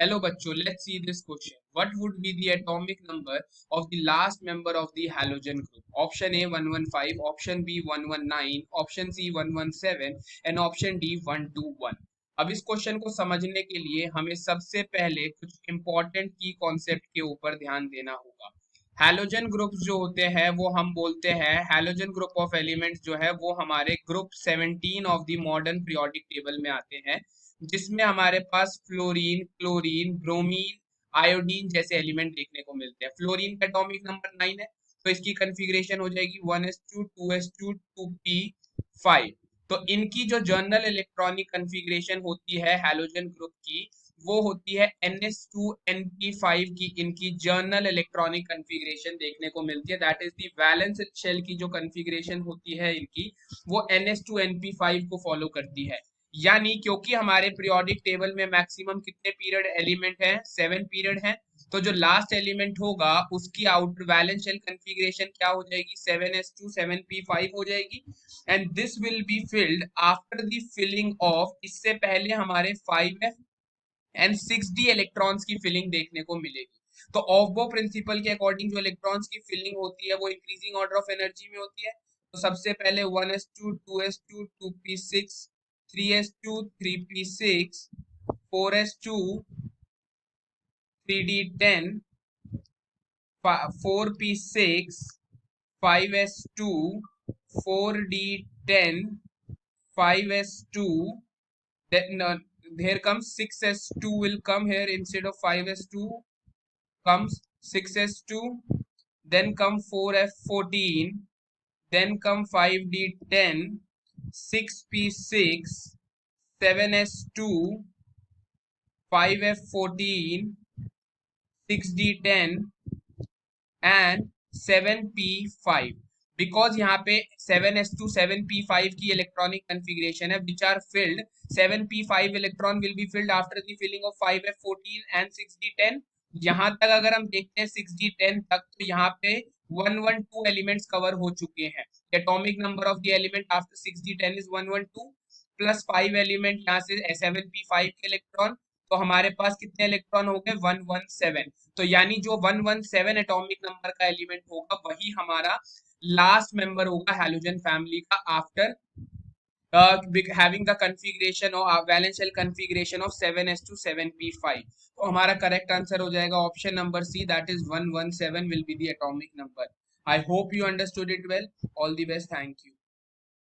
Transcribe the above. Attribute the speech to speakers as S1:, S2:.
S1: Hello बच्चों, let's see this question. What would be the atomic number of the last member of the halogen group? Option A 115, option B 119, option C 117 and option D 121. अब इस question को समझने के लिए हमें सबसे पहले कुछ इंपॉर्टेंट की कॉन्सेप्ट के ऊपर ध्यान देना होगा। हैलोजन ग्रुप्स जो होते हैं वो हम बोलते हैं हैलोजन ग्रुप ऑफ एलिमेंट्स जो है वो हमारे group 17 of the modern periodic table में आते हैं, जिसमें हमारे पास फ्लोरीन, क्लोरीन, ब्रोमीन, आयोडीन जैसे एलिमेंट देखने को मिलते हैं। फ्लोरीन का एटॉमिक नंबर 9 है, तो इसकी कन्फिग्रेशन हो जाएगी 1s2 2s2 2p5। तो इनकी जो जर्नल इलेक्ट्रॉनिक कन्फिग्रेशन होती है हैलोजन ग्रुप की, वो होती है ns2np5 की इनकी जर्नल इलेक्ट्रॉनिक कन्फिग्रेशन देखने को मिलती है। That is the valence shell की जो कन्फिग्रेशन होती है इनकी, वो ns2np5 को फॉलो करती है। यानी क्योंकि हमारे पीरियोडिक टेबल में मैक्सिमम कितने पीरियड एलिमेंट हैं, 7 पीरियड हैं, तो जो लास्ट एलिमेंट होगा उसकी आउटर वैलेंस शेल कन्फिग्रेशन क्या हो जाएगी, 7s2 7p5 हो जाएगी। And this will be filled after the filling of, इससे पहले हमारे 5f एंड 6d इलेक्ट्रॉन्स की फिलिंग देखने को मिलेगी। तो ऑफबो प्रिंसिपल के अकॉर्डिंग जो इलेक्ट्रॉन्स की फिलिंग होती है वो इंक्रीजिंग ऑर्डर ऑफ एनर्जी में होती है। तो सबसे पहले 1s2 2s2 2p6 3s2 3p6 4s2 3d10 4p6 5s2 4d10 5s2, then here comes 6s2 will come here instead of 5s2 comes 6s2, then come 4f14, then come 5d10 6p6 7s2 5f14 6d10 and 7p5। Because यहाँ पे 7s2 7p5 की electronic configuration है which are filled, 7p5 electron will be filled after the filling of 5f14 and 6d10। यहाँ तक अगर हम देखते हैं 6d10 तक, तो यहाँ पे 112 एलिमेंट्स कवर हो चुके हैं। Atomic number of the element after 6d10 is 112 plus 5 element यहाँ से 7p5 के इलेक्ट्रॉन, तो हमारे पास कितने इलेक्ट्रॉन हो गए, 117। तो यानी जो 117 एटॉमिक नंबर का एलिमेंट होगा वही हमारा लास्ट मेंबर होगा हैलोजन फैमिली का after having the configuration or valence shell configuration of 7s2 7p5। तो हमारा करेक्ट आंसर हो जाएगा option number C, that is 117 will be the atomic number। I hope you understood it well. All the best. Thank you.